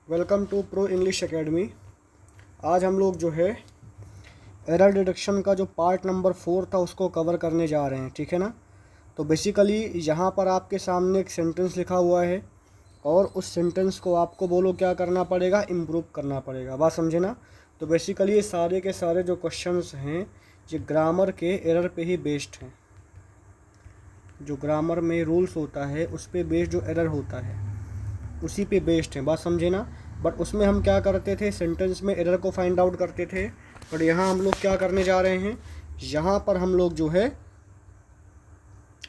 Welcome to pro English academy. आज हम लोग जो है एरर डिटेक्शन का जो पार्ट नंबर 4 था उसको कवर करने जा रहे हैं, ठीक है ना। तो बेसिकली यहाँ पर आपके सामने एक सेंटेंस लिखा हुआ है और उस सेंटेंस को आपको बोलो क्या करना पड़ेगा, इम्प्रूव करना पड़ेगा। बात समझे ना। तो बेसिकली ये सारे के सारे जो क्वेश्चंस हैं ये ग्रामर के एरर पे ही बेस्ड हैं। जो ग्रामर में रूल्स होता है उस पे बेस्ड जो एरर होता है उसी पे बेस्ड है। बात समझे ना। बट उसमें हम क्या करते थे, सेंटेंस में एरर को फाइंड आउट करते थे। बट यहाँ हम लोग क्या करने जा रहे हैं, यहाँ पर हम लोग जो है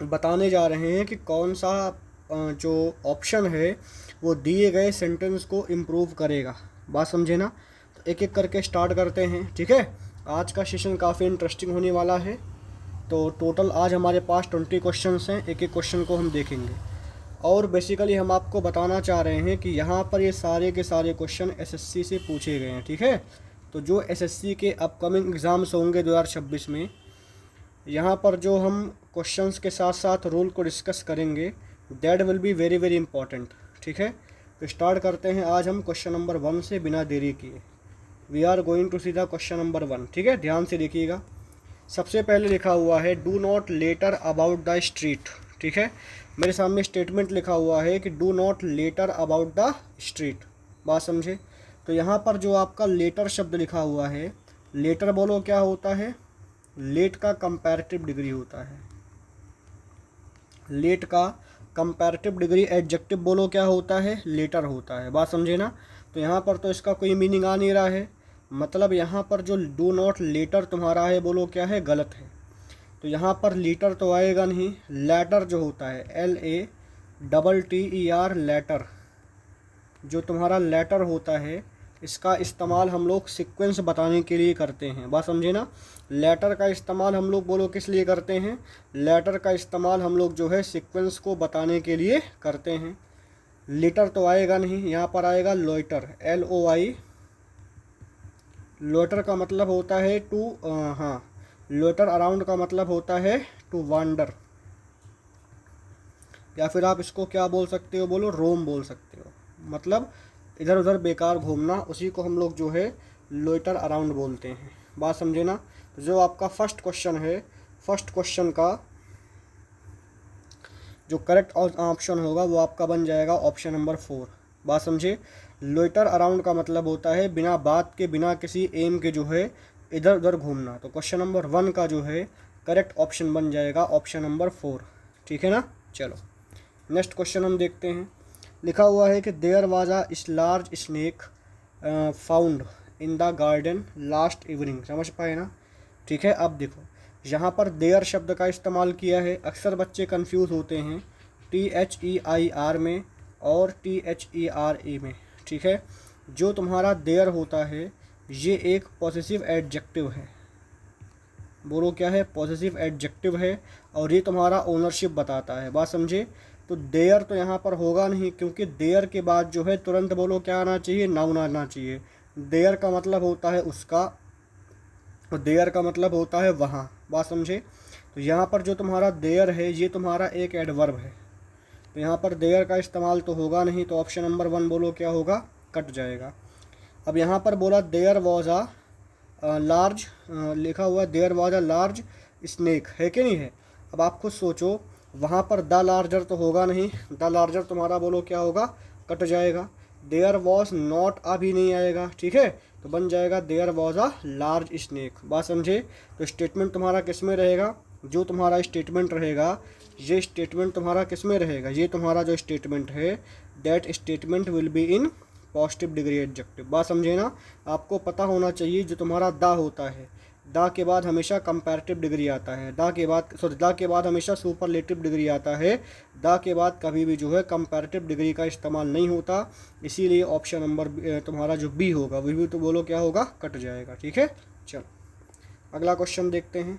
बताने जा रहे हैं कि कौन सा जो ऑप्शन है वो दिए गए सेंटेंस को इम्प्रूव करेगा। बात समझे ना। तो एक एक करके स्टार्ट करते हैं, ठीक है। आज का सेशन काफ़ी इंटरेस्टिंग होने वाला है। तो टोटल आज हमारे पास 20 क्वेश्चंस हैं, एक एक क्वेश्चन को हम देखेंगे। और बेसिकली हम आपको बताना चाह रहे हैं कि यहाँ पर ये सारे के सारे क्वेश्चन एसएससी से पूछे गए हैं, ठीक है। तो जो एसएससी के अपकमिंग एग्ज़ाम्स होंगे 2026 में, यहाँ पर जो हम क्वेश्चंस के साथ साथ रूल को डिस्कस करेंगे that will be very very important, ठीक है। तो स्टार्ट करते हैं आज हम क्वेश्चन नंबर 1 से बिना देरी किए। We are going to see the question number 1, ठीक है। ध्यान से देखिएगा। सबसे पहले लिखा हुआ है do not later about the street, ठीक है। मेरे सामने स्टेटमेंट लिखा हुआ है कि do not later about the street. बात समझे। तो यहाँ पर जो आपका लेटर शब्द लिखा हुआ है, लेटर बोलो क्या होता है, लेट का कंपैरेटिव डिग्री होता है। लेट का कंपैरेटिव डिग्री एडजेक्टिव बोलो क्या होता है, लेटर होता है। बात समझे ना। तो यहाँ पर तो इसका कोई मीनिंग आ नहीं रहा है। मतलब यहाँ पर जो डू नॉट लेटर तुम्हारा है बोलो क्या है, गलत है। तो यहाँ पर लीटर तो आएगा नहीं। लेटर जो होता है LATTER, लेटर, जो तुम्हारा लेटर होता है इसका इस्तेमाल हम लोग सीक्वेंस बताने के लिए करते हैं। बात समझे ना। लेटर का इस्तेमाल हम लोग बोलो किस लिए करते हैं, लेटर का इस्तेमाल हम लोग जो है सीक्वेंस को बताने के लिए करते हैं। लीटर तो आएगा नहीं, यहाँ पर आएगा लोइटर, LOI। लोटर का मतलब होता है टू, हाँ, लोटर अराउंड का मतलब होता है टू वांडर, या फिर आप इसको क्या बोल सकते हो, बोलो रोम बोल सकते हो। मतलब इधर उधर बेकार घूमना, उसी को हम लोग जो है लोटर अराउंड बोलते हैं। बात समझे ना। तो जो आपका फर्स्ट क्वेश्चन है, फर्स्ट क्वेश्चन का जो करेक्ट ऑप्शन होगा वो आपका बन जाएगा ऑप्शन नंबर 4। बात समझे। लोइटर अराउंड का मतलब होता है बिना बात के, बिना किसी एम के जो है इधर उधर घूमना। तो क्वेश्चन नंबर 1 का जो है करेक्ट ऑप्शन बन जाएगा ऑप्शन नंबर 4, ठीक है ना। चलो नेक्स्ट क्वेश्चन हम देखते हैं। लिखा हुआ है कि there was a large snake found in the garden last evening. समझ पाए ना। ठीक है। अब देखो यहाँ पर देयर शब्द का इस्तेमाल किया है। अक्सर बच्चे कंफ्यूज होते हैं THEIR में और THERE में, ठीक है। जो तुम्हारा देयर होता है ये एक पॉसेसिव एडजेक्टिव है। बोलो क्या है, पॉसेसिव एडजेक्टिव है और ये तुम्हारा ओनरशिप बताता है। बात समझे। तो देयर तो यहाँ पर होगा नहीं, क्योंकि देयर के बाद जो है तुरंत बोलो क्या आना चाहिए, नाउन आना चाहिए। देयर का मतलब होता है उसका और देयर का मतलब होता है वहाँ। बात समझे। तो यहाँ पर जो तुम्हारा देयर है ये तुम्हारा एक एडवर्ब है। तो यहाँ पर देयर का इस्तेमाल तो होगा नहीं, तो ऑप्शन नंबर 1 बोलो क्या होगा, कट जाएगा। अब यहाँ पर बोला देयर वॉज अ लार्ज, लिखा हुआ है there was a large snake, है कि नहीं है। अब आप खुद सोचो, वहाँ पर द लार्जर तो होगा नहीं, द लार्जर तुम्हारा बोलो क्या होगा, कट जाएगा। देयर वॉज नॉट अभी नहीं आएगा, ठीक है। तो बन जाएगा there was a large snake. बात समझे। तो स्टेटमेंट तुम्हारा किस में रहेगा, जो तुम्हारा स्टेटमेंट रहेगा ये स्टेटमेंट तुम्हारा किस में रहेगा, ये तुम्हारा जो स्टेटमेंट है that statement will be in positive degree adjective. बात समझे ना। आपको पता होना चाहिए जो तुम्हारा द होता है, द के बाद हमेशा कंपैरेटिव डिग्री आता है, द के बाद हमेशा सुपरलेटिव डिग्री आता है। द के बाद कभी भी जो है कंपैरेटिव डिग्री का इस्तेमाल नहीं होता। इसीलिए ऑप्शन नंबर तुम्हारा जो बी होगा वही भी तो बोलो क्या होगा, कट जाएगा, ठीक है। चलो अगला क्वेश्चन देखते हैं।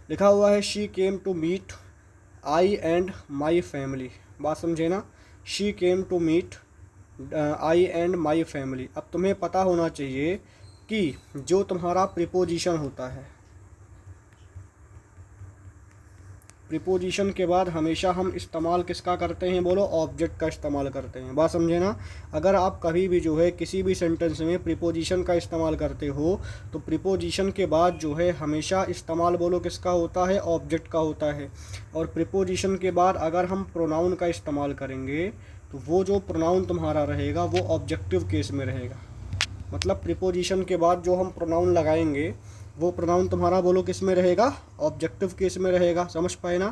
लिखा हुआ है she came to meet I and my family. बात समझे ना। She came to meet I and my family. अब तुम्हें पता होना चाहिए कि जो तुम्हारा प्रीपोजिशन होता है, प्रीपोजिशन के बाद हमेशा हम इस्तेमाल किसका करते हैं, बोलो ऑब्जेक्ट का इस्तेमाल करते हैं। बात समझे ना। अगर आप कभी भी जो है किसी भी सेंटेंस में प्रीपोजिशन का इस्तेमाल करते हो तो प्रीपोजिशन के बाद जो है हमेशा इस्तेमाल बोलो किसका होता है, ऑब्जेक्ट का होता है। और प्रीपोजिशन के बाद अगर हम प्रोनाउन का इस्तेमाल करेंगे तो वो जो प्रोनाउन तुम्हारा रहेगा वो ऑब्जेक्टिव केस में रहेगा। मतलब प्रीपोजिशन के बाद जो हम प्रोनाउन लगाएंगे वो प्रोनाउन तुम्हारा बोलो किस में रहेगा, ऑब्जेक्टिव केस में रहेगा। समझ पाए ना।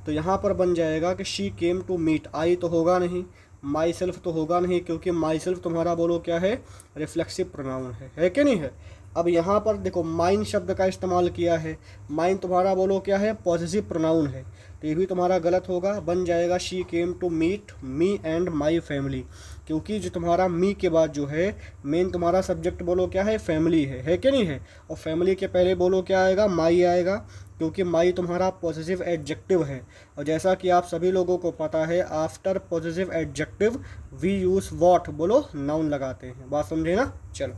तो यहाँ पर बन जाएगा कि शी केम टू मीट, आई तो होगा नहीं, माई सेल्फ तो होगा नहीं, क्योंकि माई सेल्फ तुम्हारा बोलो क्या है, रिफ्लेक्सिव प्रोनाउन है कि नहीं है। अब यहाँ पर देखो माइन शब्द का इस्तेमाल किया है, माइन तुम्हारा बोलो क्या है, पॉसेसिव प्रोनाउन है, तो ये भी तुम्हारा गलत होगा। बन जाएगा she came to meet me and my family, क्योंकि जो तुम्हारा मी के बाद जो है मेन तुम्हारा सब्जेक्ट बोलो क्या है, फैमिली है कि नहीं है। और फैमिली के पहले बोलो क्या आएगा, माई आएगा, क्योंकि माई तुम्हारा पॉसेसिव एडजेक्टिव है। और जैसा कि आप सभी लोगों को पता है after possessive adjective we use what, बोलो नाउन लगाते हैं। बात समझे ना। चलो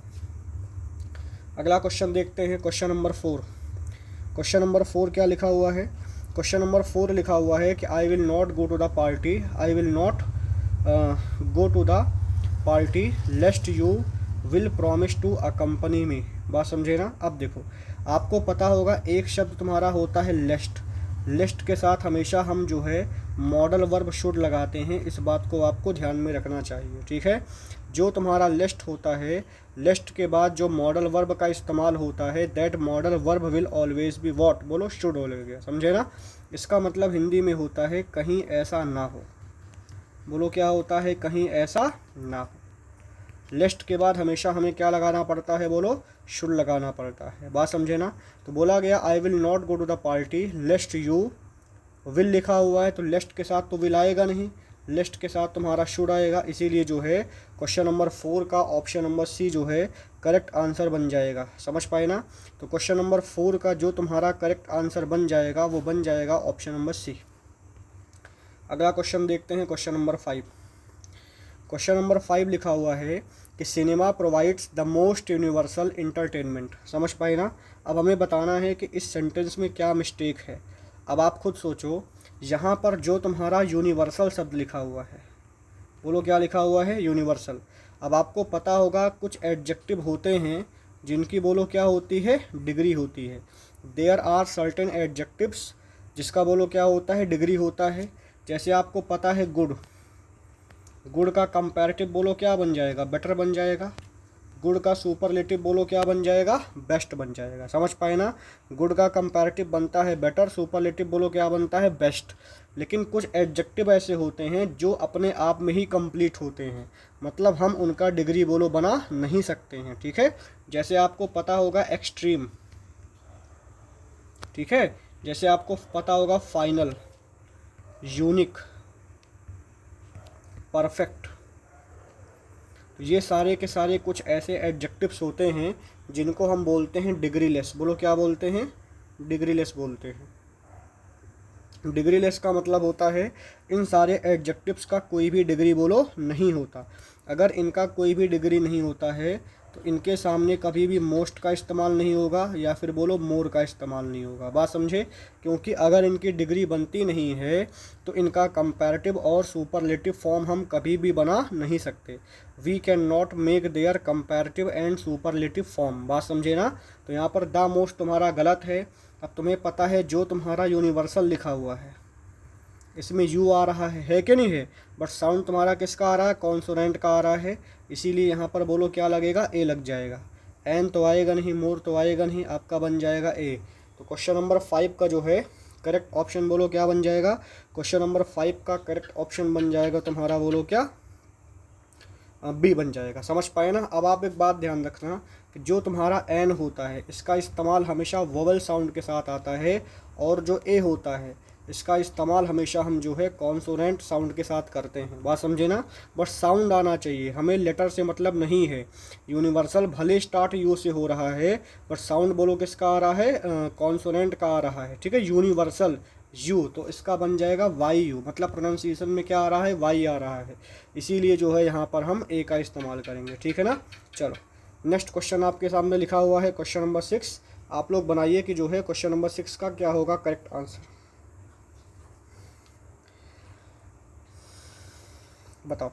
अगला क्वेश्चन देखते हैं, क्वेश्चन नंबर 4। क्वेश्चन नंबर 4 क्या लिखा हुआ है, क्वेश्चन नंबर 4 लिखा हुआ है कि I will not go to the party, I will not go to the party lest you will promise to accompany me. बात समझे ना। अब देखो आपको पता होगा एक शब्द तुम्हारा होता है लेस्ट, लेस्ट के साथ हमेशा हम जो है मॉडल वर्ब शुड लगाते हैं, इस बात को आपको ध्यान में रखना चाहिए। ठीक है, जो तुम्हारा लेस्ट होता है, लेस्ट के बाद जो मॉडल वर्ब का इस्तेमाल होता है that modal verb will always be what, बोलो शुड हो गया। समझे ना। इसका मतलब हिंदी में होता है कहीं ऐसा ना हो, बोलो क्या होता है, कहीं ऐसा ना हो। लेस्ट के बाद हमेशा हमें क्या लगाना पड़ता है, बोलो शुड लगाना पड़ता है। बात समझे ना। तो बोला गया I will not go to the party lest you, will लिखा हुआ है तो लेस्ट के साथ तो विल आएगा नहीं, लिस्ट के साथ तुम्हारा शुड आएगा, इसीलिए जो है क्वेश्चन नंबर 4 का ऑप्शन नंबर सी जो है करेक्ट आंसर बन जाएगा। समझ पाए ना। तो क्वेश्चन नंबर 4 का जो तुम्हारा करेक्ट आंसर बन जाएगा वो बन जाएगा ऑप्शन नंबर सी। अगला क्वेश्चन देखते हैं, क्वेश्चन नंबर 5। क्वेश्चन नंबर 5 लिखा हुआ है कि cinema provides the most universal entertainment. समझ पाए ना। अब हमें बताना है कि इस सेंटेंस में क्या मिस्टेक है। अब आप खुद सोचो, यहाँ पर जो तुम्हारा यूनिवर्सल शब्द लिखा हुआ है, बोलो क्या लिखा हुआ है, यूनिवर्सल। अब आपको पता होगा कुछ एडजेक्टिव होते हैं जिनकी बोलो क्या होती है, डिग्री होती है। देयर आर सर्टेन एडजेक्टिव्स जिसका बोलो क्या होता है, डिग्री होता है। जैसे आपको पता है गुड, गुड का कंपैरेटिव बोलो क्या बन जाएगा, बेटर बन जाएगा। गुड का सुपरलेटिव बोलो क्या बन जाएगा, बेस्ट बन जाएगा। समझ पाए ना। गुड का कंपैरेटिव बनता है बेटर, सुपरलेटिव बोलो क्या बनता है, बेस्ट। लेकिन कुछ एडजेक्टिव ऐसे होते हैं जो अपने आप में ही कंप्लीट होते हैं, मतलब हम उनका डिग्री बोलो बना नहीं सकते हैं। ठीक है, जैसे आपको पता होगा एक्सट्रीम, ठीक है, जैसे आपको पता होगा फाइनल, यूनिक, परफेक्ट। तो ये सारे के सारे कुछ ऐसे एडजेक्टिव्स होते हैं जिनको हम बोलते हैं डिग्री लेस। बोलो क्या बोलते हैं, डिग्री लेस बोलते हैं। डिग्री लेस का मतलब होता है इन सारे एडजेक्टिव्स का कोई भी डिग्री बोलो नहीं होता। अगर इनका कोई भी डिग्री नहीं होता है तो इनके सामने कभी भी मोस्ट का इस्तेमाल नहीं होगा या फिर बोलो मोर का इस्तेमाल नहीं होगा। बात समझे। क्योंकि अगर इनकी डिग्री बनती नहीं है तो इनका कंपैरेटिव और सुपरलेटिव फॉर्म हम कभी भी बना नहीं सकते। We can not make their comparative and superlative form. बात समझे ना। तो यहाँ पर द मोस्ट तुम्हारा गलत है। अब तुम्हें पता है जो तुम्हारा यूनिवर्सल लिखा हुआ है इसमें यू आ रहा है कि नहीं है, बट साउंड तुम्हारा किसका आ रहा है, कॉन्सोनेंट का आ रहा है, इसीलिए यहाँ पर बोलो क्या लगेगा, ए लग जाएगा। एन तो आएगा नहीं, मोर तो आएगा नहीं, आपका बन जाएगा ए। तो क्वेश्चन नंबर 5 का जो है करेक्ट ऑप्शन बोलो क्या बन जाएगा, क्वेश्चन नंबर 5 का करेक्ट ऑप्शन बन जाएगा तुम्हारा बोलो क्या, बी बन जाएगा। समझ पाए ना। अब आप एक बात ध्यान रखना कि जो तुम्हारा एन होता है इसका इस्तेमाल हमेशा वोवल साउंड के साथ आता है, और जो ए होता है इसका इस्तेमाल हमेशा हम जो है कॉन्सोनेंट साउंड के साथ करते हैं। बात समझे ना। बस साउंड आना चाहिए, हमें लेटर से मतलब नहीं है। यूनिवर्सल भले स्टार्ट यू से हो रहा है बट साउंड बोलो किसका आ रहा है, कॉन्सोनेंट का आ रहा है। ठीक है, यूनिवर्सल यू, तो इसका बन जाएगा वाई यू, मतलब प्रोनाउंसिएशन में क्या आ रहा है, वाई आ रहा है, इसीलिए जो है यहाँ पर हम ए का इस्तेमाल करेंगे। ठीक है ना। चलो नेक्स्ट क्वेश्चन आपके सामने लिखा हुआ है क्वेश्चन नंबर 6। आप लोग बनाइए कि जो है क्वेश्चन नंबर 6 का क्या होगा करेक्ट आंसर। बताओ।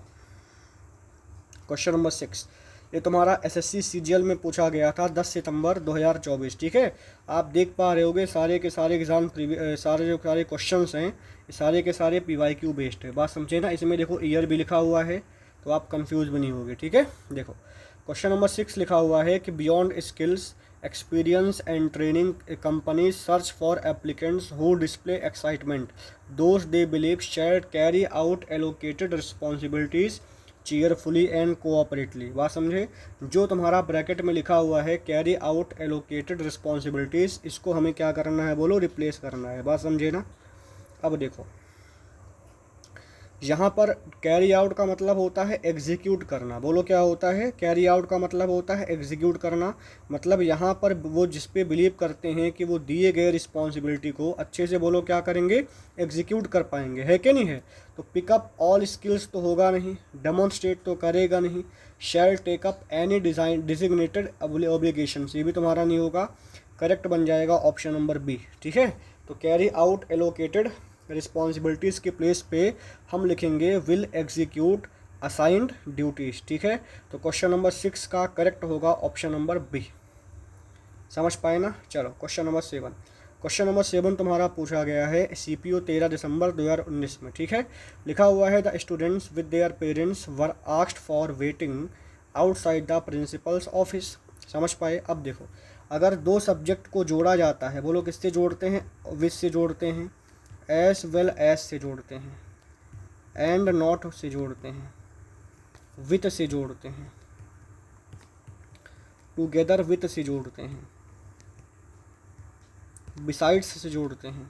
क्वेश्चन नंबर 6, ये तुम्हारा एसएससी सीजीएल में पूछा गया था 10 सितंबर 2024। ठीक है, आप देख पा रहे होगे सारे के सारे एग्जाम सारे जो सारे क्वेश्चंस हैं ये सारे के सारे पीवाईक्यू बेस्ड है। बात समझे ना, इसमें देखो ईयर भी लिखा हुआ है तो आप कंफ्यूज भी नहीं होगे। ठीक है, देखो क्वेश्चन नंबर 6 लिखा हुआ है कि beyond skills experience and training companies search for applicants who display excitement those they believe share carry out allocated responsibilities cheerfully and cooperatively. बात समझे, जो तुम्हारा ब्रैकेट में लिखा हुआ है कैरी आउट एलोकेटेड रिस्पॉन्सिबिलिटीज़, इसको हमें क्या करना है बोलो, रिप्लेस करना है। बात समझे ना। अब देखो यहाँ पर कैरी आउट का मतलब होता है एग्जीक्यूट करना। बोलो क्या होता है, कैरी आउट का मतलब होता है एग्जीक्यूट करना। मतलब यहाँ पर वो जिस पे बिलीव करते हैं कि वो दिए गए रिस्पॉन्सिबिलिटी को अच्छे से बोलो क्या करेंगे, एग्जीक्यूट कर पाएंगे, है कि नहीं है। तो पिकअप ऑल स्किल्स तो होगा नहीं, डेमोन्स्ट्रेट तो करेगा नहीं, शैल टेकअप एनी डिजिग्नेटेड ऑब्लिगेशन, ये भी तुम्हारा नहीं होगा। करेक्ट बन जाएगा ऑप्शन नंबर बी। ठीक है, तो कैरी आउट एलोकेटेड रिस्पॉन्सिबिलिटीज़ के प्लेस पे हम लिखेंगे विल एग्जीक्यूट असाइंड ड्यूटीज़। ठीक है, तो क्वेश्चन नंबर 6 का करेक्ट होगा ऑप्शन नंबर बी। समझ पाए ना। चलो क्वेश्चन नंबर 7, क्वेश्चन नंबर 7 तुम्हारा पूछा गया है सीपीओ 13 दिसंबर 2019 में। ठीक है, लिखा हुआ है the students with their parents were asked for waiting outside the principles office. समझ पाए। अब देखो अगर दो सब्जेक्ट को जोड़ा जाता है, बोलो किससे जोड़ते हैं, विद से जोड़ते हैं, एस वेल एस से जोड़ते हैं, एंड नॉट से जोड़ते हैं, विथ से जोड़ते हैं, टुगेदर विथ से जोड़ते हैं, बिसाइड्स से जोड़ते हैं।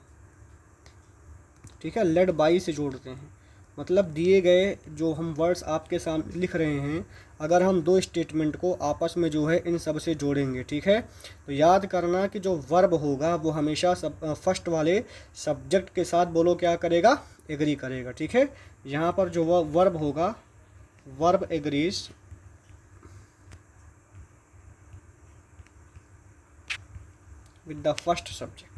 ठीक है, लेड बाई से जोड़ते हैं। मतलब दिए गए जो हम वर्ड्स आपके सामने लिख रहे हैं, अगर हम दो स्टेटमेंट को आपस में जो है इन सब से जोड़ेंगे, ठीक है, तो याद करना कि जो वर्ब होगा वो हमेशा फर्स्ट वाले सब्जेक्ट के साथ बोलो क्या करेगा, एग्री करेगा। ठीक है, यहाँ पर जो वर्ब होगा, verb agrees with the first subject.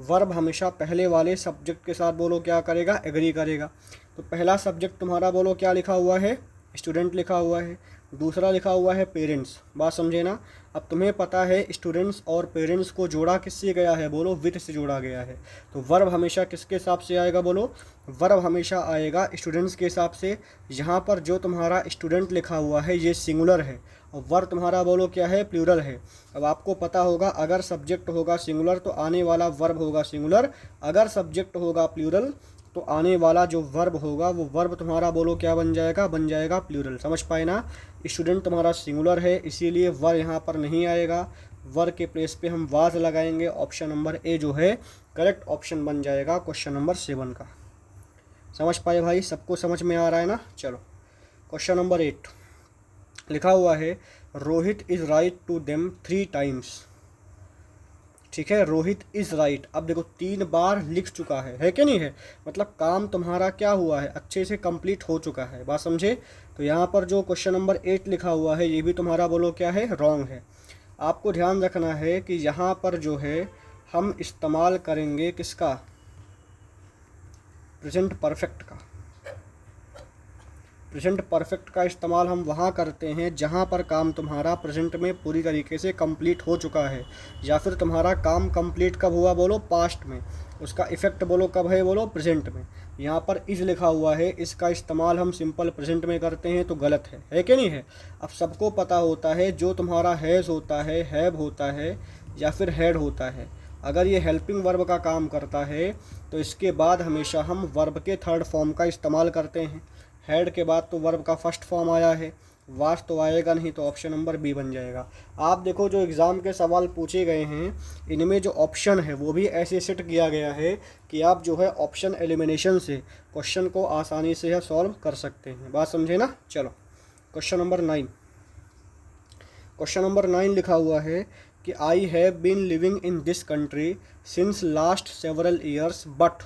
Verb हमेशा पहले वाले सब्जेक्ट के साथ बोलो क्या करेगा, एग्री करेगा। तो पहला सब्जेक्ट तुम्हारा बोलो क्या लिखा हुआ है, स्टूडेंट लिखा हुआ है, दूसरा लिखा हुआ है पेरेंट्स। बात समझे ना। अब तुम्हें पता है स्टूडेंट्स और पेरेंट्स को जोड़ा किससे गया है, बोलो विद से जोड़ा गया है। तो वर्ब हमेशा किसके हिसाब से आएगा, बोलो वर्ब हमेशा आएगा स्टूडेंट्स के हिसाब से। यहाँ पर जो तुम्हारा स्टूडेंट लिखा हुआ है ये सिंगुलर है और वर्ब तुम्हारा बोलो क्या है, प्लूरल है। अब आपको पता होगा अगर सब्जेक्ट होगा सिंगुलर तो आने वाला वर्ब होगा सिंगुलर, अगर सब्जेक्ट होगा प्लूरल तो आने वाला जो वर्ब होगा वो वर्ब तुम्हारा बोलो क्या बन जाएगा, बन जाएगा प्लूरल। समझ पाए ना। स्टूडेंट तुम्हारा सिंगुलर है इसीलिए वर यहाँ पर नहीं आएगा, वर के प्लेस पे हम वाज लगाएंगे। ऑप्शन नंबर ए जो है करेक्ट ऑप्शन बन जाएगा क्वेश्चन नंबर 7 का। समझ पाए भाई, सबको समझ में आ रहा है ना। चलो क्वेश्चन नंबर 8 लिखा हुआ है Rohit is write to them 3 times. ठीक है, रोहित इज़ राइट। अब देखो 3 बार लिख चुका है कि नहीं है, मतलब काम तुम्हारा क्या हुआ है, अच्छे से कंप्लीट हो चुका है। बात समझे। तो यहाँ पर जो क्वेश्चन नंबर 8 लिखा हुआ है ये भी तुम्हारा बोलो क्या है, रॉन्ग है। आपको ध्यान रखना है कि यहाँ पर जो है हम इस्तेमाल करेंगे किसका, प्रेजेंट परफेक्ट का। प्रेजेंट परफेक्ट का इस्तेमाल हम वहाँ करते हैं जहाँ पर काम तुम्हारा प्रेजेंट में पूरी तरीके से कंप्लीट हो चुका है, या फिर तुम्हारा काम कंप्लीट कब हुआ, बोलो पास्ट में, उसका इफेक्ट बोलो कब है, बोलो प्रेजेंट में। यहाँ पर इज़ लिखा हुआ है, इसका इस्तेमाल हम सिंपल प्रेजेंट में करते हैं तो गलत है कि नहीं है। अब सबको पता होता है जो तुम्हारा हैज़ होता है, हैव होता है या फिर हैड होता है, अगर ये हेल्पिंग वर्ब का काम करता है तो इसके बाद हमेशा हम वर्ब के थर्ड फॉर्म का इस्तेमाल करते हैं। हैड के बाद तो वर्ब का फर्स्ट फॉर्म आया है, वास तो आएगा नहीं, तो ऑप्शन नंबर बी बन जाएगा। आप देखो जो एग्ज़ाम के सवाल पूछे गए हैं इनमें जो ऑप्शन है वो भी ऐसे सेट किया गया है कि आप जो है ऑप्शन एलिमिनेशन से क्वेश्चन को आसानी से सॉल्व कर सकते हैं। बात समझे ना। चलो क्वेश्चन नंबर 9, क्वेश्चन नंबर 9 लिखा हुआ है कि I have been living in this country since last several years but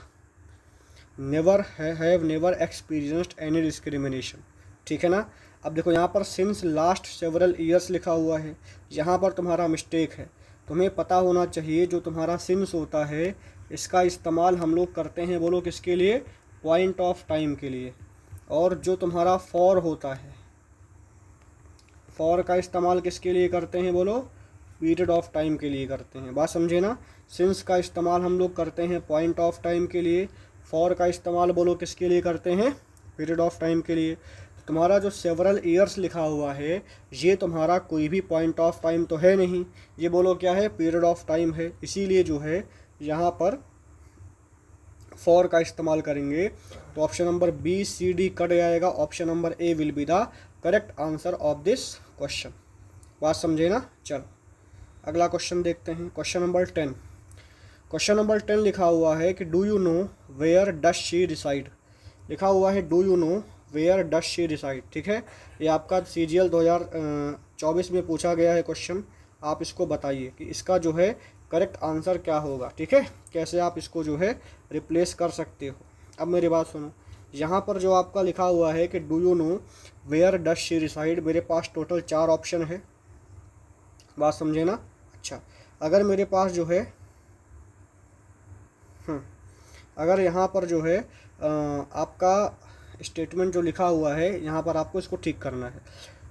have never experienced any discrimination. ठीक है ना। अब देखो यहाँ पर सिंस लास्ट सेवरल ईयर्स लिखा हुआ है, यहाँ पर तुम्हारा मिस्टेक है। तुम्हें पता होना चाहिए जो तुम्हारा सिंस होता है इसका इस्तेमाल हम लोग करते हैं बोलो किसके लिए, पॉइंट ऑफ टाइम के लिए। और जो तुम्हारा फॉर होता है, फॉर का इस्तेमाल किसके लिए करते हैं बोलो, पीरियड ऑफ टाइम के लिए करते हैं, बात समझे ना। सिंस का इस्तेमाल हम लोग करते हैं पॉइंट ऑफ टाइम के लिए, फॉर का इस्तेमाल बोलो किसके लिए करते हैं, पीरियड ऑफ टाइम के लिए। तो तुम्हारा जो सेवरल ईयर्स लिखा हुआ है ये तुम्हारा कोई भी पॉइंट ऑफ टाइम तो है नहीं, ये बोलो क्या है, पीरियड ऑफ टाइम है, इसीलिए जो है यहाँ पर फॉर का इस्तेमाल करेंगे। तो option number B C D cut जाएगा, option number A will be the correct answer of this question, बात समझे ना। चलो अगला क्वेश्चन देखते हैं, क्वेश्चन नंबर 10। क्वेश्चन नंबर 10 लिखा हुआ है कि do you know where does she reside, लिखा हुआ है do you know where does she reside, ठीक है। ये आपका CGL 2024 में पूछा गया है क्वेश्चन, आप इसको बताइए कि इसका जो है करेक्ट आंसर क्या होगा, ठीक है, कैसे आप इसको जो है रिप्लेस कर सकते हो। अब मेरी बात सुनो, यहाँ पर जो आपका लिखा हुआ है कि do you know where does she reside, मेरे पास टोटल 4 ऑप्शन है, बात समझे ना। अच्छा, अगर मेरे पास जो है अगर यहाँ पर जो है आपका स्टेटमेंट जो लिखा हुआ है यहाँ पर आपको इसको ठीक करना है।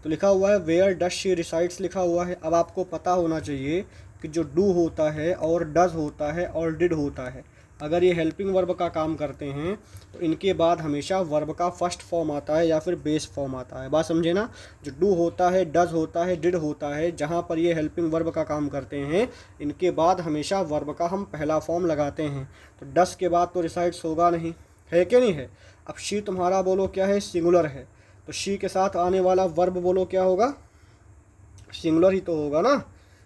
तो लिखा हुआ है वेयर डस शी रिसाइड्स लिखा हुआ है। अब आपको पता होना चाहिए कि जो डू होता है और डज होता है और डिड होता है, अगर ये हेल्पिंग वर्ब का काम करते हैं तो इनके बाद हमेशा वर्ब का फर्स्ट फॉर्म आता है या फिर बेस फॉर्म आता है, बात समझे ना। जो डू होता है, डज होता है, डिड होता है, जहाँ पर ये हेल्पिंग वर्ब का काम करते हैं इनके बाद हमेशा वर्ब का हम पहला फॉर्म लगाते हैं। तो डस के बाद तो रिसाइड्स होगा नहीं, है कि नहीं है। अब शी तुम्हारा बोलो क्या है, सिंगुलर है, तो शी के साथ आने वाला वर्ब बोलो क्या होगा, सिंगुलर ही तो होगा ना।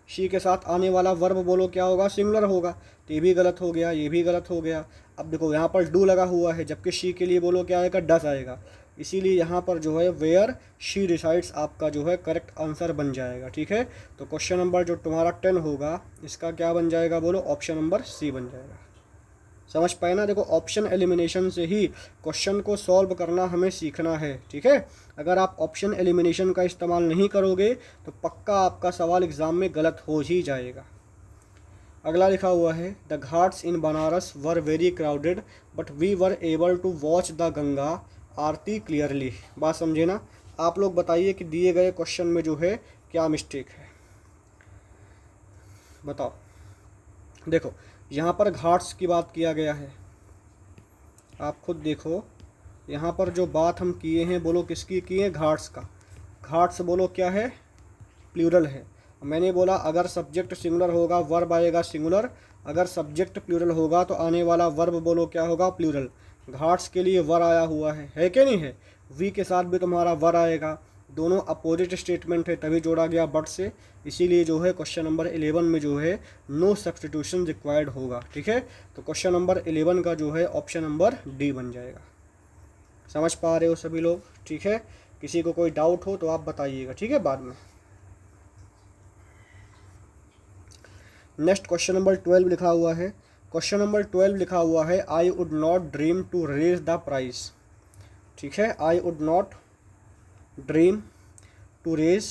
शी के साथ आने वाला वर्ब बोलो क्या होगा, सिंगुलर होगा। तो ये भी गलत हो गया, ये भी गलत हो गया। अब देखो यहाँ पर डू लगा हुआ है, जबकि शी के लिए बोलो क्या आएगा, डस आएगा, इसीलिए यहाँ पर जो है वेयर शी रिसाइड्स आपका जो है करेक्ट आंसर बन जाएगा, ठीक है। तो क्वेश्चन नंबर जो तुम्हारा 10 होगा इसका क्या बन जाएगा बोलो, ऑप्शन नंबर सी बन जाएगा। समझ पाए ना। देखो ऑप्शन एलिमिनेशन से ही क्वेश्चन को सॉल्व करना हमें सीखना है, ठीक है। अगर आप ऑप्शन एलिमिनेशन का इस्तेमाल नहीं करोगे तो पक्का आपका सवाल एग्ज़ाम में गलत हो ही जाएगा। अगला लिखा हुआ है the ghats in Banaras were very crowded but we were able to watch the Ganga aarti clearly, बात समझे ना। आप लोग बताइए कि दिए गए क्वेश्चन में जो है क्या मिस्टेक है, बताओ। देखो यहाँ पर घाट्स की बात किया गया है, आप खुद देखो यहाँ पर जो बात हम किए हैं बोलो किसकी किए हैं, घाट्स का। घाट्स बोलो क्या है, प्लूरल है। मैंने बोला अगर सब्जेक्ट सिंगुलर होगा वर्ब आएगा सिंगुलर, अगर सब्जेक्ट प्लूरल होगा तो आने वाला वर्ब बोलो क्या होगा, प्लूरल। घाट्स के लिए वर आया हुआ है कि नहीं है। वी के साथ भी तुम्हारा वर आएगा, दोनों अपोजिट स्टेटमेंट है तभी जोड़ा गया बट से, इसीलिए जो है क्वेश्चन नंबर 11 में जो है नो सब्स्टिट्यूशन रिक्वायर्ड होगा, ठीक है। तो क्वेश्चन नंबर 11 का जो है ऑप्शन नंबर डी बन जाएगा। समझ पा रहे हो सभी लोग, ठीक है। किसी को कोई डाउट हो तो आप बताइएगा, ठीक है, बाद में। नेक्स्ट क्वेश्चन नंबर 12 लिखा हुआ है, क्वेश्चन नंबर 12 लिखा हुआ है I would not dream to raise the price, ठीक है। I would not dream to raise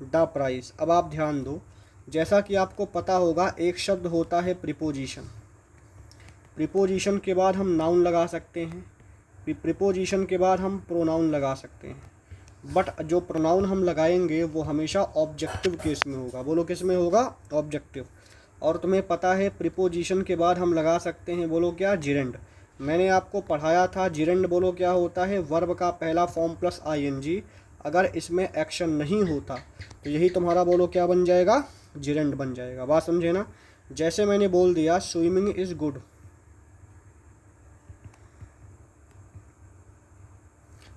the price. अब आप ध्यान दो, जैसा कि आपको पता होगा एक शब्द होता है प्रीपोजिशन, प्रीपोजिशन के बाद हम नाउन लगा सकते हैं, प्रीपोजिशन के बाद हम प्रोनाउन लगा सकते हैं, बट जो प्रोनाउन हम लगाएंगे वो हमेशा ऑब्जेक्टिव केस में होगा, बोलो किस में होगा, ऑब्जेक्टिव। और तुम्हें पता है प्रीपोजिशन के बाद हम लगा सकते हैं बोलो क्या, जिरेंड। मैंने आपको पढ़ाया था जिरेंड बोलो क्या होता है, वर्ब का पहला फॉर्म प्लस आईएनजी, अगर इसमें एक्शन नहीं होता तो यही तुम्हारा बोलो क्या बन जाएगा, जिरेंड बन जाएगा, बात समझे ना। जैसे मैंने बोल दिया स्विमिंग इज़ गुड,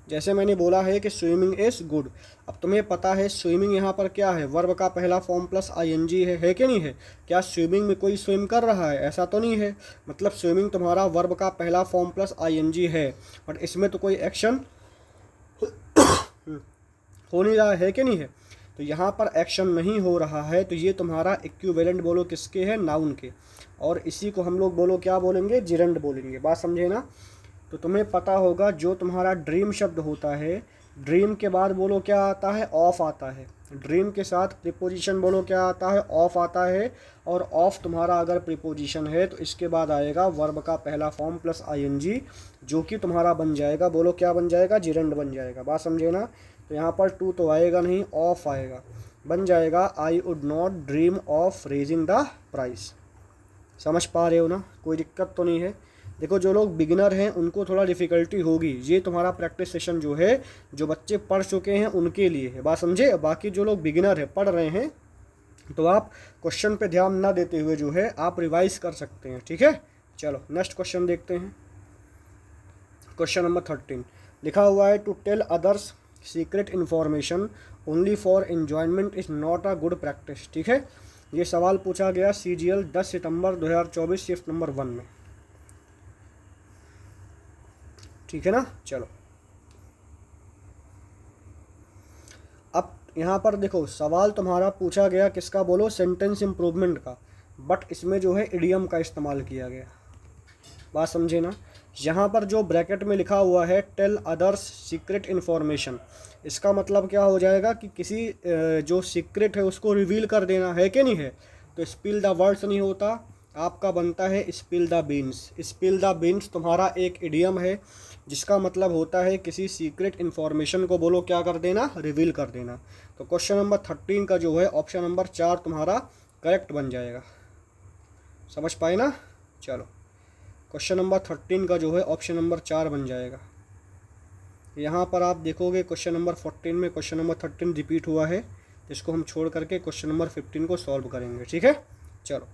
जैसे मैंने बोला है कि स्विमिंग इज़ गुड। अब तुम्हें पता है स्विमिंग यहाँ पर क्या है, वर्ब का पहला फॉर्म प्लस आईएनजी है कि नहीं है। क्या स्विमिंग में कोई स्विम कर रहा है, ऐसा तो नहीं है। मतलब स्विमिंग तुम्हारा वर्ब का पहला फॉर्म प्लस आईएनजी है, बट इसमें तो कोई एक्शन हो नहीं रहा है कि नहीं है। तो यहाँ पर एक्शन नहीं हो रहा है, तो ये तुम्हारा इक्विवेलेंट बोलो किसके है, नाउन के। और इसी को हम लोग बोलो क्या बोलेंगे, जिरेंड बोलेंगे, बात समझे ना। तो तुम्हें पता होगा जो तुम्हारा ड्रीम शब्द होता है, ड्रीम के बाद बोलो क्या आता है, ऑफ आता है। ड्रीम के साथ प्रीपोजिशन बोलो क्या आता है, ऑफ आता है। और ऑफ तुम्हारा अगर प्रीपोजिशन है तो इसके बाद आएगा वर्ब का पहला फॉर्म प्लस आईएनजी, जो कि तुम्हारा बन जाएगा, बोलो क्या बन जाएगा, जिरेंड बन जाएगा। बात समझे ना। तो यहाँ पर टू तो आएगा नहीं, ऑफ आएगा, बन जाएगा आई would not dream of raising the price. समझ पा रहे हो ना, कोई दिक्कत तो नहीं है। देखो जो लोग बिगिनर हैं उनको थोड़ा डिफ़िकल्टी होगी, ये तुम्हारा प्रैक्टिस सेशन जो है, जो बच्चे पढ़ चुके हैं उनके लिए है। बात समझे। बाकी जो लोग बिगिनर है, पढ़ रहे हैं, तो आप क्वेश्चन पे ध्यान ना देते हुए जो है आप रिवाइज कर सकते हैं। ठीक है, चलो नेक्स्ट क्वेश्चन देखते हैं। क्वेश्चन नंबर 13 लिखा हुआ है, to tell others secret information only for enjoyment is not a good practice. ठीक है, ये सवाल पूछा गया CGL 10 सितंबर 2024 शिफ्ट नंबर 1 में। ठीक है ना, चलो अब यहाँ पर देखो सवाल तुम्हारा पूछा गया किसका, बोलो सेंटेंस इम्प्रूवमेंट का, बट इसमें जो है इडियम का इस्तेमाल किया गया। बात समझे ना। यहाँ पर जो ब्रैकेट में लिखा हुआ है टेल अदर्स सीक्रेट इन्फॉर्मेशन, इसका मतलब क्या हो जाएगा कि किसी जो सीक्रेट है उसको रिवील कर देना है कि नहीं है। तो स्पिल द वर्ड्स नहीं होता, आपका बनता है spill the beans. Spill the beans तुम्हारा एक इडियम है जिसका मतलब होता है किसी सीक्रेट इन्फॉर्मेशन को बोलो क्या कर देना, रिवील कर देना। तो क्वेश्चन नंबर 13 का जो है ऑप्शन नंबर 4 तुम्हारा करेक्ट बन जाएगा। समझ पाए ना। चलो क्वेश्चन नंबर 13 का जो है ऑप्शन नंबर 4 बन जाएगा। यहाँ पर आप देखोगे क्वेश्चन नंबर 14 में क्वेश्चन नंबर 13 रिपीट हुआ है, इसको हम छोड़ करके क्वेश्चन नंबर 15 को सॉल्व करेंगे। ठीक है, चलो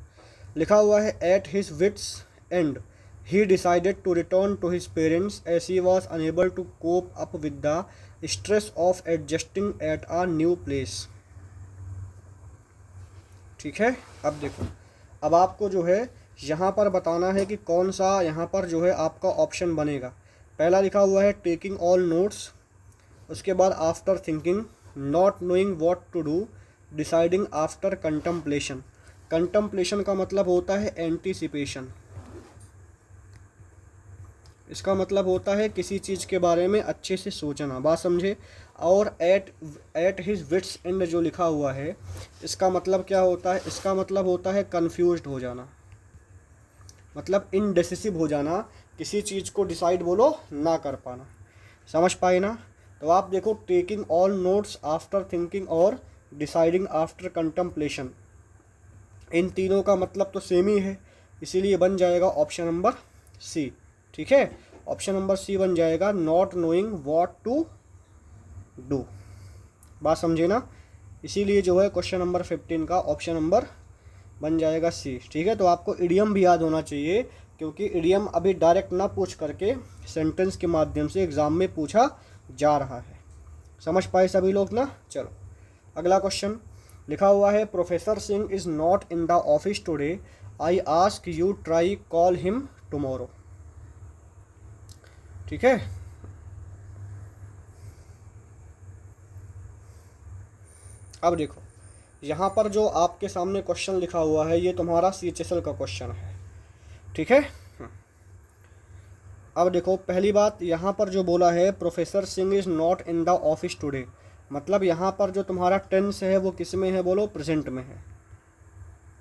लिखा हुआ है, at his wits end he decided to return to his parents as he was unable to cope up with the stress of adjusting at a new place. ठीक है, अब देखो, अब आपको जो है यहाँ पर बताना है कि कौन सा यहाँ पर जो है आपका ऑप्शन बनेगा। पहला लिखा हुआ है टेकिंग ऑल नोट्स, उसके बाद after thinking, not knowing what to do, deciding after contemplation. Contemplation का मतलब होता है एंटीसिपेशन, इसका मतलब होता है किसी चीज़ के बारे में अच्छे से सोचना। बात समझे। और एट हिज विट्स एंड जो लिखा हुआ है इसका मतलब क्या होता है, इसका मतलब होता है कन्फ्यूज्ड हो जाना, मतलब इनडेसिसिव हो जाना, किसी चीज़ को डिसाइड बोलो ना कर पाना। समझ पाए ना। तो आप देखो taking all notes, after thinking और डिसाइडिंग आफ्टर कंटम्पलेशन, इन तीनों का मतलब तो सेम ही है, इसीलिए बन जाएगा ऑप्शन नंबर सी। ठीक है, ऑप्शन नंबर सी बन जाएगा, not knowing what to do. बात समझे ना। इसीलिए जो है क्वेश्चन नंबर 15 का ऑप्शन नंबर बन जाएगा सी। ठीक है, तो आपको इडियम भी याद होना चाहिए, क्योंकि इडियम अभी डायरेक्ट ना पूछ करके सेंटेंस के माध्यम से एग्ज़ाम में पूछा जा रहा है। समझ पाए सभी लोग ना। चलो अगला क्वेश्चन लिखा हुआ है, professor Singh is not in the office today, I ask you try call him tomorrow. ठीक है, अब देखो यहाँ पर जो आपके सामने क्वेश्चन लिखा हुआ है ये तुम्हारा CHSL का क्वेश्चन है। ठीक है, अब देखो पहली बात यहाँ पर जो बोला है professor Singh is not in the office today, मतलब यहाँ पर जो तुम्हारा टेंस है वो किस में है, बोलो प्रेजेंट में है।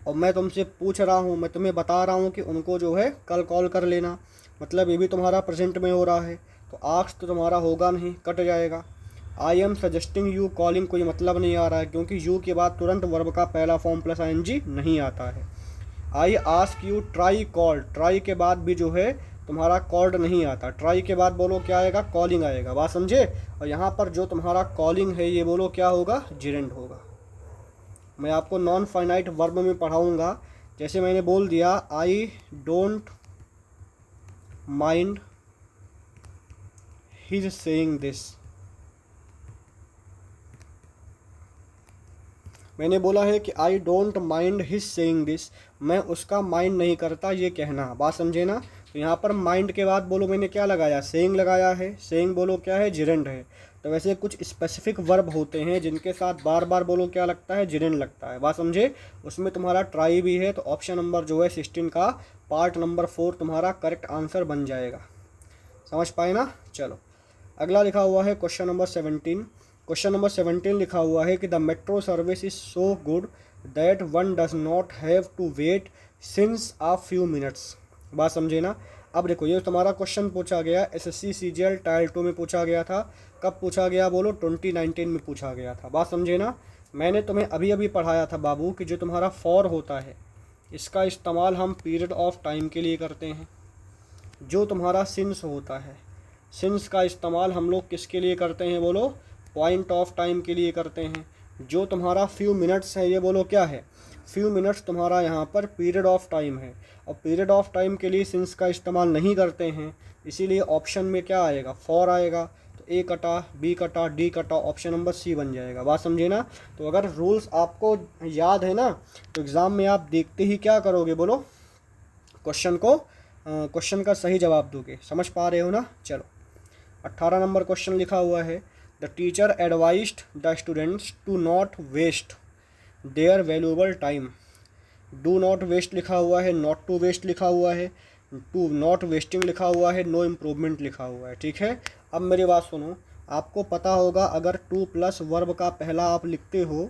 और मैं तुमसे पूछ रहा हूँ, मैं तुम्हें बता रहा हूँ कि उनको जो है कल कॉल कर लेना, मतलब ये भी तुम्हारा प्रेजेंट में हो रहा है, तो आस्क तो तुम्हारा होगा नहीं, कट जाएगा। I am suggesting you calling, कोई मतलब नहीं आ रहा है, क्योंकि यू के बाद तुरंत वर्ब का पहला फॉर्म प्लस ING नहीं आता है। I ask you try call, try के बाद भी जो है तुम्हारा कॉल्ड नहीं आता, ट्राई के बाद बोलो क्या आएगा, कॉलिंग आएगा। बात समझे। और यहाँ पर जो तुम्हारा कॉलिंग है ये बोलो क्या होगा, जिरेंड होगा। मैं आपको नॉन फाइनाइट वर्ब में पढ़ाऊँगा, जैसे मैंने बोल दिया I don't mind his saying this, मैंने बोला है कि I don't mind his saying this, मैं उसका माइंड नहीं करता ये कहना। बात समझे ना। तो यहाँ पर माइंड के बाद बोलो मैंने क्या लगाया, सेइंग लगाया है। सेइंग बोलो क्या है, जिरेंड है। तो वैसे कुछ स्पेसिफिक वर्ब होते हैं जिनके साथ बार बार बोलो क्या लगता है, जिरेंड लगता है। बात समझे। उसमें तुम्हारा ट्राई भी है, तो ऑप्शन नंबर जो है 16 का पार्ट नंबर 4 तुम्हारा करेक्ट आंसर बन जाएगा। समझ पाए ना। चलो अगला लिखा हुआ है क्वेश्चन नंबर 17। क्वेश्चन नंबर 17 लिखा हुआ है कि the metro service is so good that one does not have to wait since a few minutes. बात समझे ना। अब देखो ये तुम्हारा क्वेश्चन पूछा गया एसएससी सीजीएल टायर 2 में पूछा गया था। कब पूछा गया बोलो, 2019 में पूछा गया था। बात समझे ना। मैंने तुम्हें अभी अभी पढ़ाया था बाबू कि जो तुम्हारा फॉर होता है इसका इस्तेमाल हम पीरियड ऑफ टाइम के लिए करते हैं। जो तुम्हारा सिंस होता है, सिंस का इस्तेमाल हम लोग किसके लिए करते हैं बोलो, पॉइंट ऑफ टाइम के लिए करते हैं। जो तुम्हारा फ्यू मिनट्स है ये बोलो क्या है, फ्यू मिनट्स तुम्हारा यहाँ पर पीरियड ऑफ टाइम है। और पीरियड ऑफ टाइम के लिए सिंस का इस्तेमाल नहीं करते हैं, इसीलिए ऑप्शन में क्या आएगा, फॉर आएगा। तो ए कटा, बी कटा, डी कटा, ऑप्शन नंबर सी बन जाएगा। बात समझे ना। तो अगर रूल्स आपको याद है ना तो एग्ज़ाम में आप देखते ही क्या करोगे बोलो, क्वेश्चन का सही जवाब दोगे। समझ पा रहे हो ना। चलो 18 नंबर क्वेश्चन लिखा हुआ है the teacher advised the students to not waste their valuable time. Do not waste लिखा हुआ है, नॉट टू वेस्ट लिखा हुआ है, टू नॉट वेस्टिंग लिखा हुआ है, नो इम्प्रूवमेंट लिखा हुआ है। ठीक है। अब मेरी बात सुनो, आपको पता होगा अगर टू प्लस वर्ब का पहला आप लिखते हो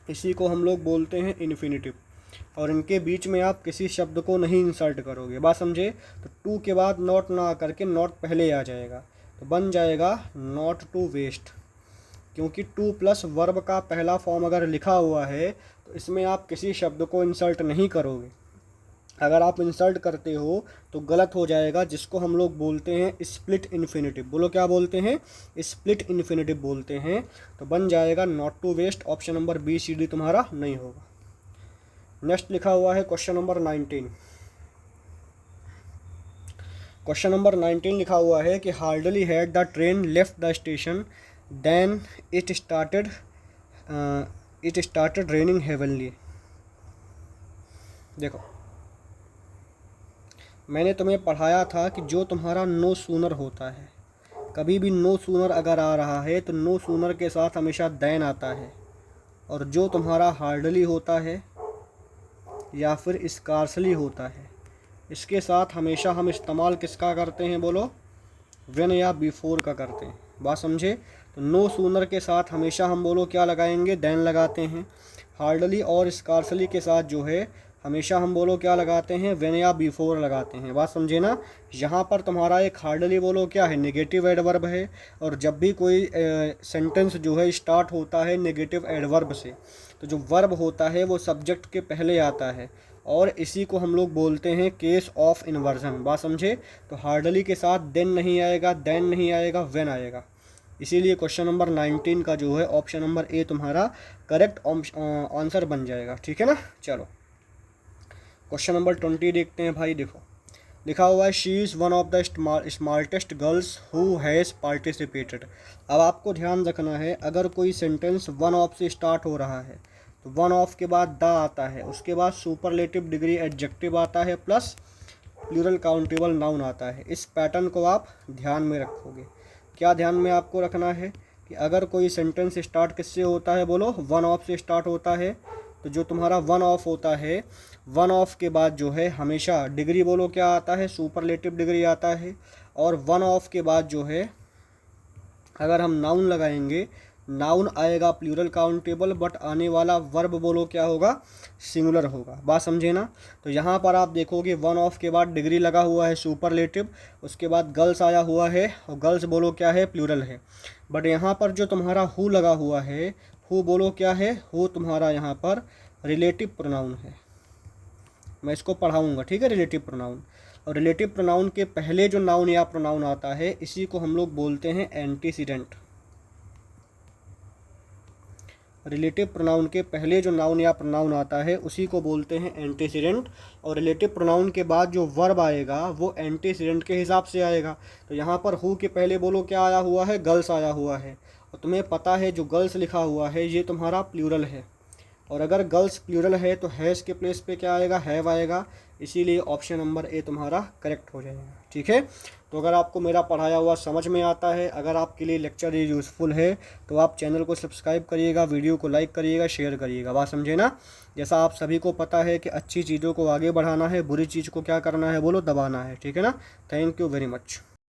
इसी को हम लोग बोलते हैं इन्फिनिटिव, और इनके बीच में आप किसी शब्द को नहीं इंसर्ट करोगे। बात समझे। तो टू के बाद नॉट ना करके नॉट पहले आ जाएगा, तो बन जाएगा नॉट टू वेस्ट। क्योंकि टू प्लस वर्ब का पहला फॉर्म अगर लिखा हुआ है तो इसमें आप किसी शब्द को इंसर्ट नहीं करोगे। अगर आप इंसर्ट करते हो तो गलत हो जाएगा, जिसको हम लोग बोलते हैं स्प्लिट इन्फिनिटिव। बोलो क्या बोलते हैं, स्प्लिट इन्फिनिटिव बोलते हैं। तो बन जाएगा not to waste, option number B C D तुम्हारा नहीं होगा। नेक्स्ट लिखा हुआ है क्वेश्चन नंबर 19। क्वेश्चन नंबर 19 लिखा हुआ है कि hardly had the train left the station then it started raining heavenly. देखो मैंने तुम्हें पढ़ाया था कि जो तुम्हारा नो सूनर होता है, कभी भी नो सूनर अगर आ रहा है तो नो सूनर के साथ हमेशा देन आता है। और जो तुम्हारा हार्डली होता है या फिर स्कार्सली होता है, इसके साथ हमेशा हम इस्तेमाल किसका करते हैं बोलो, व्हेन या बिफोर का करते हैं। बात समझे। तो नो सूनर के साथ हमेशा हम बोलो क्या लगाएंगे, देन लगाते हैं। हार्डली और स्कार्सली के साथ जो है हमेशा हम बोलो क्या लगाते हैं, व्हेन या बिफोर लगाते हैं। बात समझे ना। यहाँ पर तुम्हारा एक हार्डली बोलो क्या है, नेगेटिव एडवर्ब है। और जब भी कोई सेंटेंस जो है स्टार्ट होता है नेगेटिव एडवर्ब से, तो जो वर्ब होता है वो सब्जेक्ट के पहले आता है, और इसी को हम लोग बोलते हैं केस ऑफ इन्वर्जन। बात समझे। तो हार्डली के साथ देन नहीं आएगा, देन नहीं आएगा, व्हेन आएगा। इसीलिए क्वेश्चन नंबर 19 का जो है ऑप्शन नंबर ए तुम्हारा करेक्ट आंसर बन जाएगा। ठीक है ना। चलो क्वेश्चन नंबर 20 देखते हैं भाई। देखो लिखा हुआ है she is one of the smartest girls who has participated. अब आपको ध्यान रखना है, अगर कोई सेंटेंस वन ऑफ से स्टार्ट हो रहा है तो वन ऑफ के बाद द आता है, उसके बाद सुपरलेटिव डिग्री एडजेक्टिव आता है, प्लस प्लूरल काउंटेबल नाउन आता है। इस पैटर्न को आप ध्यान में रखोगे। क्या ध्यान में आपको रखना है कि अगर कोई सेंटेंस स्टार्ट किससे होता है बोलो, वन ऑफ से स्टार्ट होता है, तो जो तुम्हारा वन ऑफ होता है, वन ऑफ के बाद जो है हमेशा डिग्री बोलो क्या आता है, सुपरलेटिव डिग्री आता है। और वन ऑफ के बाद जो है अगर हम नाउन लगाएंगे, नाउन आएगा प्लूरल काउंटेबल, बट आने वाला वर्ब बोलो क्या होगा, सिंगुलर होगा। बात समझे ना। तो यहाँ पर आप देखोगे वन ऑफ के बाद डिग्री लगा हुआ है सुपरलेटिव, उसके बाद गर्ल्स आया हुआ है, और गर्ल्स बोलो क्या है, प्लूरल है। बट यहाँ पर जो तुम्हारा हु लगा हुआ है, हु बोलो क्या है, हु तुम्हारा यहाँ पर रिलेटिव प्रोनाउन है। मैं इसको पढ़ाऊँगा, ठीक है। रिलेटिव प्रोनाउन, और रिलेटिव प्रोनाउन के पहले जो नाउन या प्रोनाउन आता है इसी को हम लोग बोलते हैं एंटीसीडेंट। रिलेटिव प्रोनाउन के पहले जो नाउन या प्रोनाउन आता है उसी को बोलते हैं एंटीसीडेंट। और रिलेटिव प्रोनाउन के बाद जो वर्ब आएगा वो एंटीसीडेंट के हिसाब से आएगा। तो यहाँ पर हु के पहले बोलो क्या आया हुआ है, गर्ल्स आया हुआ है। और तुम्हें पता है जो गर्ल्स लिखा हुआ है ये तुम्हारा प्लूरल है, और अगर गर्ल्स प्लूरल है तो हैज़ के प्लेस पे क्या आएगा, हैव आएगा, इसीलिए ऑप्शन नंबर ए तुम्हारा करेक्ट हो जाएगा। ठीक है, तो अगर आपको मेरा पढ़ाया हुआ समझ में आता है, अगर आपके लिए लेक्चर ये यूज़फुल है तो आप चैनल को सब्सक्राइब करिएगा, वीडियो को लाइक करिएगा, शेयर करिएगा। बात समझे ना। जैसा आप सभी को पता है कि अच्छी चीज़ों को आगे बढ़ाना है, बुरी चीज़ को क्या करना है बोलो, दबाना है। ठीक है ना। Thank you very much.